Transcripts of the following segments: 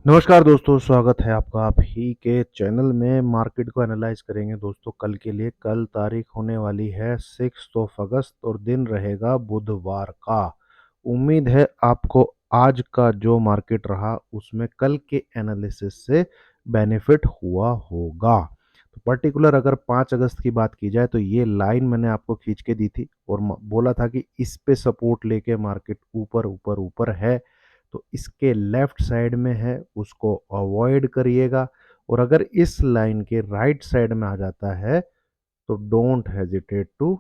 नमस्कार दोस्तों, स्वागत है आपका आप ही के चैनल में। मार्केट को एनालाइज करेंगे दोस्तों कल के लिए। कल तारीख होने वाली है 6 अगस्त और दिन रहेगा बुधवार का। उम्मीद है आपको आज का जो मार्केट रहा उसमें कल के एनालिसिस से बेनिफिट हुआ होगा। तो पर्टिकुलर अगर 5 अगस्त की बात की जाए तो ये लाइन मैंने आपको खींच के दी थी और बोला था कि इस पे सपोर्ट लेके मार्केट ऊपर ऊपर ऊपर है, तो इसके लेफ्ट साइड में है, उसको अवॉइड करिएगा। और अगर इस लाइन के राइट साइड में आ जाता है तो don't hesitate to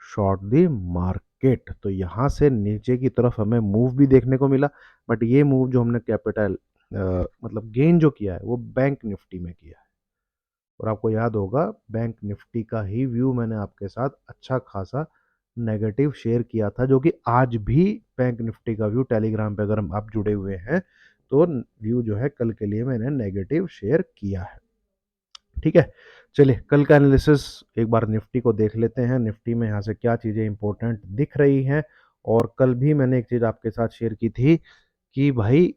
short the market. तो यहाँ से नीचे की तरफ हमें मूव भी देखने को मिला, बट ये मूव जो हमने कैपिटल मतलब गेन जो किया है वो बैंक निफ्टी में किया है। और आपको याद होगा बैंक निफ्टी का ही व्यू मैंने आपके साथ अच्छा खासा नेगेटिव शेयर किया था, जो कि आज भी बैंक निफ्टी का व्यू टेलीग्राम पे अगर आप जुड़े हुए हैं तो व्यू जो है कल के लिए मैंने नेगेटिव शेयर किया है। ठीक है, चलिए कल का एनालिसिस एक बार निफ्टी को देख लेते हैं। निफ्टी में यहाँ से क्या चीज़ें इंपॉर्टेंट दिख रही हैं। और कल भी मैंने एक चीज़ आपके साथ शेयर की थी कि भाई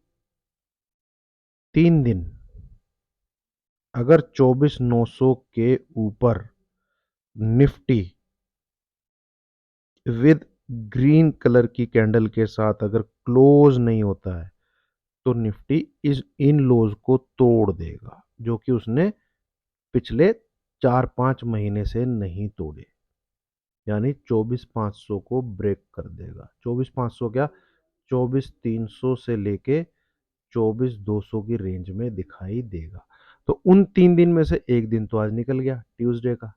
3 दिन अगर 24,900 के ऊपर निफ्टी विद ग्रीन कलर की कैंडल के साथ अगर क्लोज नहीं होता है तो निफ्टी इस इन लोज को तोड़ देगा, जो कि उसने पिछले 4-5 महीने से नहीं तोड़े। यानी 24,500 को ब्रेक कर देगा। 24,500 क्या, 24,300 से लेके 24,200 की रेंज में दिखाई देगा। तो उन 3 दिन में से एक दिन तो आज निकल गया, ट्यूसडे का,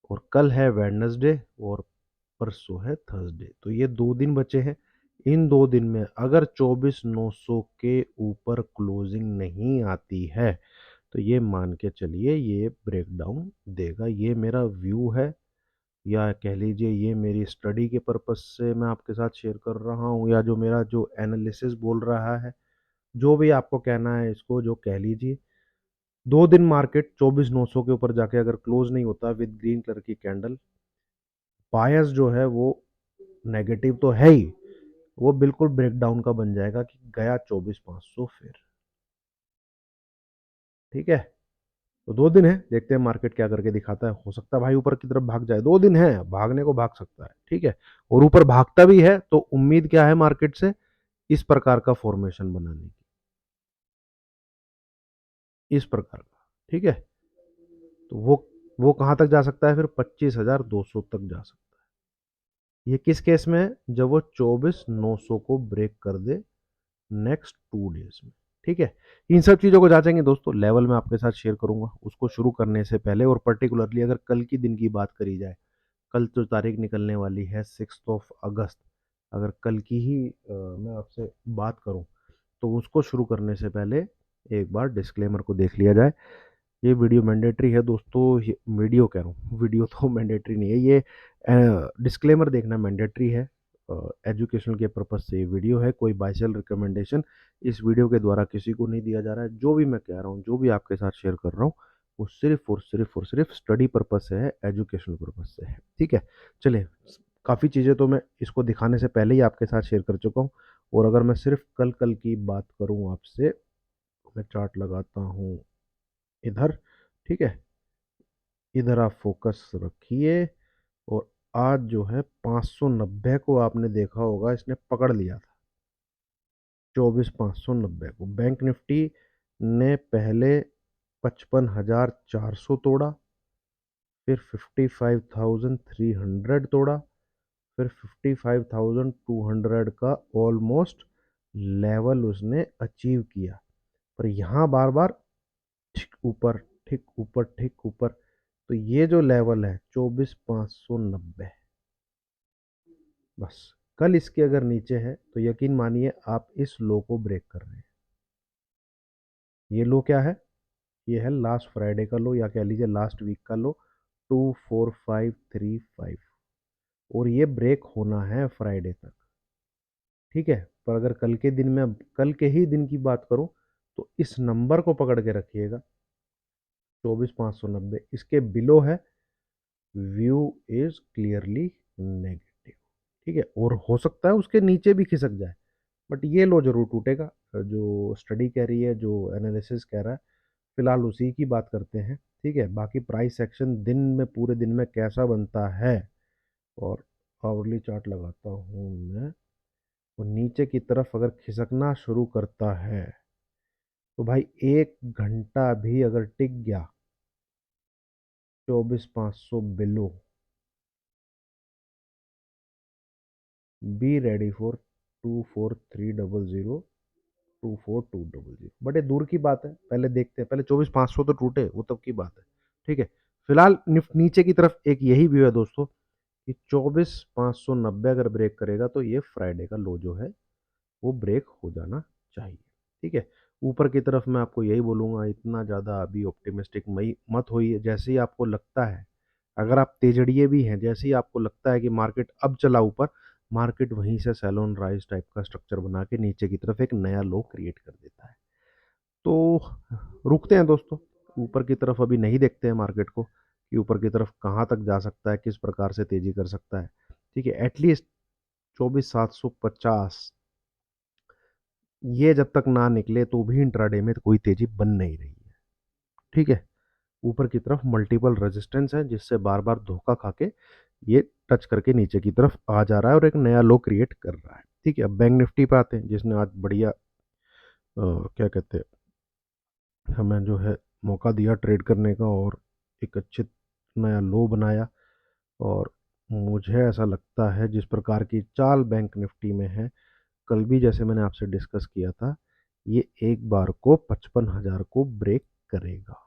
और कल है वेडनेसडे और परसों है थर्सडे। तो ये 2 दिन बचे हैं। इन 2 दिन में अगर 24,900 के ऊपर क्लोजिंग नहीं आती है तो ये मान के चलिए ये ब्रेकडाउन देगा। ये मेरा व्यू है, या कह लीजिए ये मेरी स्टडी के पर्पस से मैं आपके साथ शेयर कर रहा हूँ, या जो मेरा जो एनालिसिस बोल रहा है, जो भी आपको कहना है इसको जो कह लीजिए। 2 दिन मार्केट 24,900 के ऊपर जाके अगर क्लोज नहीं होता विद ग्रीन कलर की कैंडल, बायस जो है वो नेगेटिव तो है ही, वो बिल्कुल ब्रेकडाउन का बन जाएगा कि गया 24,500 फिर। ठीक है, तो 2 दिन है, देखते हैं मार्केट क्या करके दिखाता है। हो सकता है भाई ऊपर की तरफ भाग जाए, 2 दिन है, भागने को भाग सकता है। ठीक है, और ऊपर भागता भी है तो उम्मीद क्या है मार्केट से, इस प्रकार का फॉर्मेशन बनाने की, इस प्रकार का। ठीक है, तो वो कहां तक जा सकता है फिर, 25,200 तक जा सकता है। ये किस केस में है, जब वो 24,900 को ब्रेक कर दे नेक्स्ट 2 डेज में। ठीक है, इन सब चीज़ों को जांचेंगे दोस्तों, लेवल मैं आपके साथ शेयर करूंगा उसको शुरू करने से पहले। और पर्टिकुलरली अगर कल की दिन की बात करी जाए, कल तो तारीख निकलने वाली है 6 अगस्त। अगर कल की ही मैं आपसे बात करूं तो उसको शुरू करने से पहले एक बार डिस्क्लेमर को देख लिया जाए। ये वीडियो मैंडेटरी है दोस्तों, वीडियो कह रहा हूँ, वीडियो तो मैंडेटरी नहीं है, ये डिस्क्लेमर देखना मैंडेटरी है। एजुकेशनल के पर्पज से ये वीडियो है, कोई बाइसल रिकमेंडेशन इस वीडियो के द्वारा किसी को नहीं दिया जा रहा है। जो भी मैं कह रहा हूँ, जो भी आपके साथ शेयर कर रहा हूँ, वो सिर्फ स्टडी पर्पज से है, एजुकेशनल पर्पज से है। ठीक है, चलिए, काफ़ी चीज़ें तो मैं इसको दिखाने से पहले ही आपके साथ शेयर कर चुका हूँ। और अगर मैं सिर्फ कल कल की बात करूँ आपसे, मैं चार्ट लगाता हूँ इधर। ठीक है, इधर आप फोकस रखिए। और आज जो है 590 को आपने देखा होगा, इसने पकड़ लिया था। 24,590 को बैंक निफ्टी ने पहले 55,400 तोड़ा, फिर 55,300 तोड़ा, फिर 55,200 का ऑलमोस्ट लेवल उसने अचीव किया। पर यहाँ बार बार ठीक ऊपर, ठीक ऊपर, ठीक ऊपर। तो ये जो लेवल है 24,590, बस कल इसके अगर नीचे है तो यकीन मानिए आप इस लो को ब्रेक कर रहे हैं। ये लो क्या है, ये है लास्ट फ्राइडे का लो, या कह लीजिए लास्ट वीक का लो, 24535। और ये ब्रेक होना है फ्राइडे तक। ठीक है, पर अगर कल के दिन में, कल के ही दिन की बात करूं तो इस नंबर को पकड़ के रखिएगा, 24,590 इसके बिलो है, व्यू इज क्लियरली नेगेटिव। ठीक है, और हो सकता है उसके नीचे भी खिसक जाए, बट ये लो जरूर टूटेगा। जो स्टडी कह रही है, जो एनालिसिस कह रहा है, फिलहाल उसी की बात करते हैं। ठीक है, बाकी प्राइस एक्शन दिन में, पूरे दिन में कैसा बनता है, और आवरली चार्ट लगाता हूँ मैं, और नीचे की तरफ अगर खिसकना शुरू करता है तो भाई 1 घंटा भी अगर टिक गया 24,500 बिलो, बी रेडी फॉर 24300, 24200। बड़े दूर की बात है, पहले देखते हैं, पहले 24,500 तो टूटे, वो तब की बात है। ठीक है, फिलहाल निफ्ट नीचे की तरफ एक यही व्यू है दोस्तों कि 24,590 अगर ब्रेक करेगा तो ये फ्राइडे का लो जो है वो ब्रेक हो जाना चाहिए। ठीक है, ऊपर की तरफ मैं आपको यही बोलूंगा, इतना ज़्यादा अभी ऑप्टिमिस्टिक मई मत होइए। जैसे ही आपको लगता है, अगर आप तेजड़िए भी हैं, जैसे ही आपको लगता है कि मार्केट अब चला ऊपर, मार्केट वहीं से सैलोन राइज टाइप का स्ट्रक्चर बना के नीचे की तरफ एक नया लो क्रिएट कर देता है। तो रुकते हैं दोस्तों, ऊपर की तरफ अभी नहीं देखते हैं मार्केट को कि ऊपर की तरफ कहाँ तक जा सकता है, किस प्रकार से तेजी कर सकता है। ठीक है, एटलीस्ट 24,750 ये जब तक ना निकले तो भी इंट्राडे में कोई तेजी बन नहीं रही है। ठीक है, ऊपर की तरफ मल्टीपल रेजिस्टेंस है जिससे बार बार धोखा खा के ये टच करके नीचे की तरफ आ जा रहा है और एक नया लो क्रिएट कर रहा है। ठीक है, अब बैंक निफ्टी पे आते हैं, जिसने आज बढ़िया क्या कहते हैं, हमें जो है मौका दिया ट्रेड करने का और एक अच्छे नया लो बनाया। और मुझे ऐसा लगता है जिस प्रकार की चाल बैंक निफ्टी में है, कल भी जैसे मैंने आपसे डिस्कस किया था, ये एक बार को 55,000 को ब्रेक करेगा।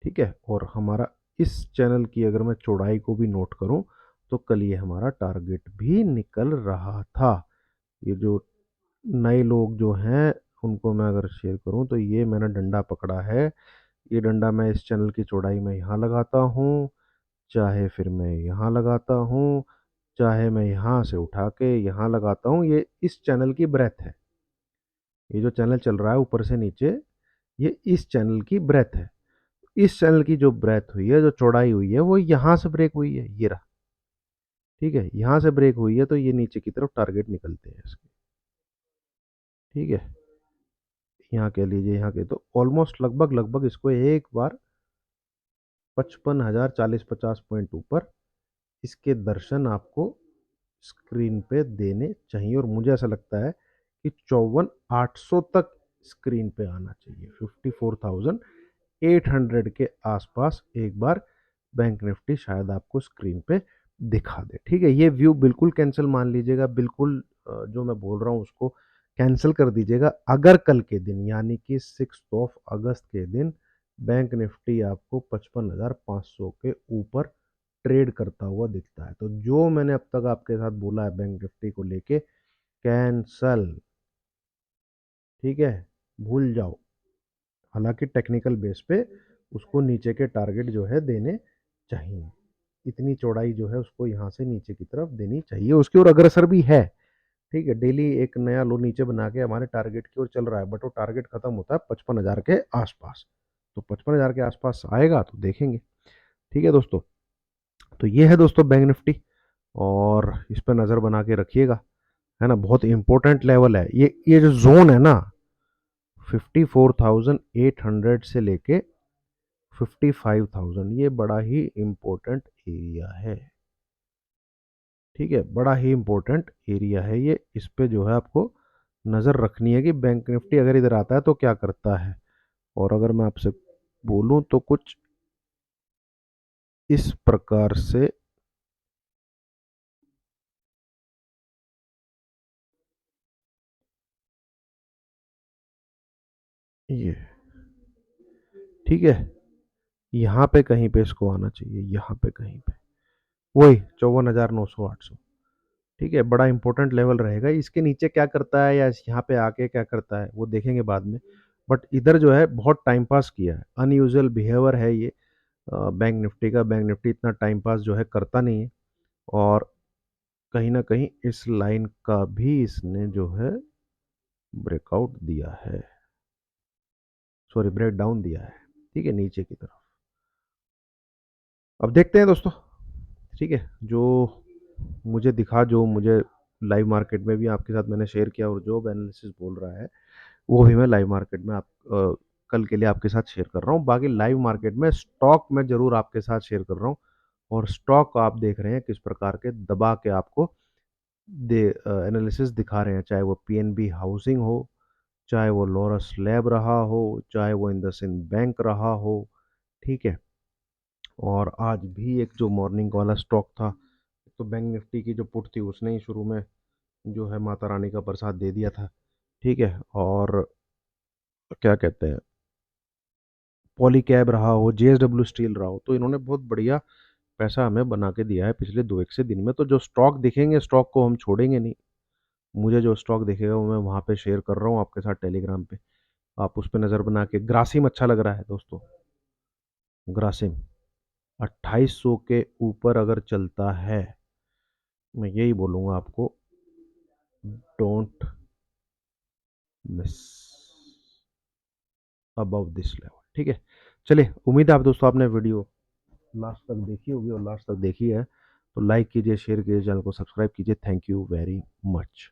ठीक है, और हमारा इस चैनल की अगर मैं चौड़ाई को भी नोट करूं तो कल ये हमारा टारगेट भी निकल रहा था। ये जो नए लोग जो हैं उनको मैं अगर शेयर करूं तो ये मैंने डंडा पकड़ा है, ये डंडा मैं इस चैनल की चौड़ाई में यहाँ लगाता हूँ, चाहे फिर मैं यहाँ लगाता हूँ, चाहे मैं यहाँ से उठा के यहाँ लगाता हूँ, ये इस चैनल की ब्रेथ है। ये जो चैनल चल रहा है ऊपर से नीचे, ये इस चैनल की ब्रेथ है। इस चैनल की जो ब्रेथ हुई है, जो चौड़ाई हुई है, वो यहाँ से ब्रेक हुई है, ये रहा। ठीक है, यहाँ से ब्रेक हुई है तो ये नीचे की तरफ टारगेट निकलते हैं इसके। ठीक है, यहाँ कह लीजिए, यहाँ के तो ऑलमोस्ट लगभग लगभग इसको एक बार 55,000 40-50 पॉइंट ऊपर इसके दर्शन आपको स्क्रीन पे देने चाहिए। और मुझे ऐसा लगता है कि 54,800 तक स्क्रीन पे आना चाहिए, 54,800 के आसपास एक बार बैंक निफ्टी शायद आपको स्क्रीन पे दिखा दे। ठीक है, ये व्यू बिल्कुल कैंसिल मान लीजिएगा, बिल्कुल जो मैं बोल रहा हूँ उसको कैंसिल कर दीजिएगा। अगर कल के दिन यानी कि 6 अगस्त के दिन बैंक निफ्टी आपको 55,500 के ऊपर ट्रेड करता हुआ दिखता है तो जो मैंने अब तक आपके साथ बोला है बैंक निफ्टी को लेके, कैंसल। ठीक है, भूल जाओ। हालांकि टेक्निकल बेस पे उसको नीचे के टारगेट जो है देने चाहिए, इतनी चौड़ाई जो है उसको यहाँ से नीचे की तरफ देनी चाहिए, उसकी ओर अग्रसर भी है। ठीक है, डेली एक नया लो नीचे बना के हमारे टारगेट की ओर चल रहा है, बट वो टारगेट खत्म होता है 55,000 के आसपास। तो 55,000 के आसपास आएगा तो देखेंगे। ठीक है दोस्तों, तो ये है दोस्तों बैंक निफ्टी, और इस पर नज़र बना के रखिएगा, है ना। बहुत इंपॉर्टेंट लेवल है ये जो जोन है ना, 54,800 से लेके 55,000, ये बड़ा ही इंपॉर्टेंट एरिया है। ठीक है, बड़ा ही इंपॉर्टेंट एरिया है ये, इस पे जो है आपको नज़र रखनी है कि बैंक निफ्टी अगर इधर आता है तो क्या करता है। और अगर मैं आपसे बोलूं तो कुछ इस प्रकार से ये, ठीक है, यहाँ पे कहीं पे इसको आना चाहिए, यहाँ पे कहीं पे वही 54,900 800। ठीक है, बड़ा इंपॉर्टेंट लेवल रहेगा, इसके नीचे क्या करता है या यहाँ पे आके क्या करता है वो देखेंगे बाद में। बट इधर जो है बहुत टाइम पास किया है, अनयूजुअल बिहेवियर है ये बैंक निफ्टी का। बैंक निफ्टी इतना टाइम पास जो है करता नहीं है, और कहीं ना कहीं इस लाइन का भी इसने जो है ब्रेकआउट दिया है, सॉरी ब्रेक डाउन दिया है। ठीक है, नीचे की तरफ। अब देखते हैं दोस्तों। ठीक है, जो मुझे दिखा, जो मुझे लाइव मार्केट में भी आपके साथ मैंने शेयर किया, और जो एनालिसिस बोल रहा है वो भी मैं लाइव मार्केट में कल के लिए आपके साथ शेयर कर रहा हूँ। बाकी लाइव मार्केट में स्टॉक मैं ज़रूर आपके साथ शेयर कर रहा हूँ, और स्टॉक आप देख रहे हैं किस प्रकार के दबा के आपको दे एनालिसिस दिखा रहे हैं, चाहे वो पीएनबी हाउसिंग हो, चाहे वो लॉरस लैब रहा हो, चाहे वो इंडसइंड बैंक रहा हो। ठीक है। और आज भी एक जो मॉर्निंग वाला स्टॉक था, तो बैंक निफ्टी की जो पुट थी उसने ही शुरू में जो है माता रानी का प्रसाद दे दिया था। ठीक है। और क्या कहते हैं, पॉली कैब रहा हो, जेएसडब्ल्यू स्टील रहा हो, तो इन्होंने बहुत बढ़िया पैसा हमें बना के दिया है पिछले 2 एक से दिन में। तो जो स्टॉक दिखेंगे, स्टॉक को हम छोड़ेंगे नहीं। मुझे जो स्टॉक दिखेगा वो मैं वहाँ पे शेयर कर रहा हूँ आपके साथ टेलीग्राम पे। आप उस पे नज़र बना के, ग्रासिम अच्छा लग रहा है दोस्तों। ग्रासिम 2800 के ऊपर अगर चलता है, मैं यही बोलूँगा आपको, don't miss above this level. ठीक है। चलिए, उम्मीद है आप दोस्तों आपने वीडियो लास्ट तक देखी होगी, और लास्ट तक देखी है तो लाइक कीजिए, शेयर कीजिए, चैनल को सब्सक्राइब कीजिए। Thank you very much.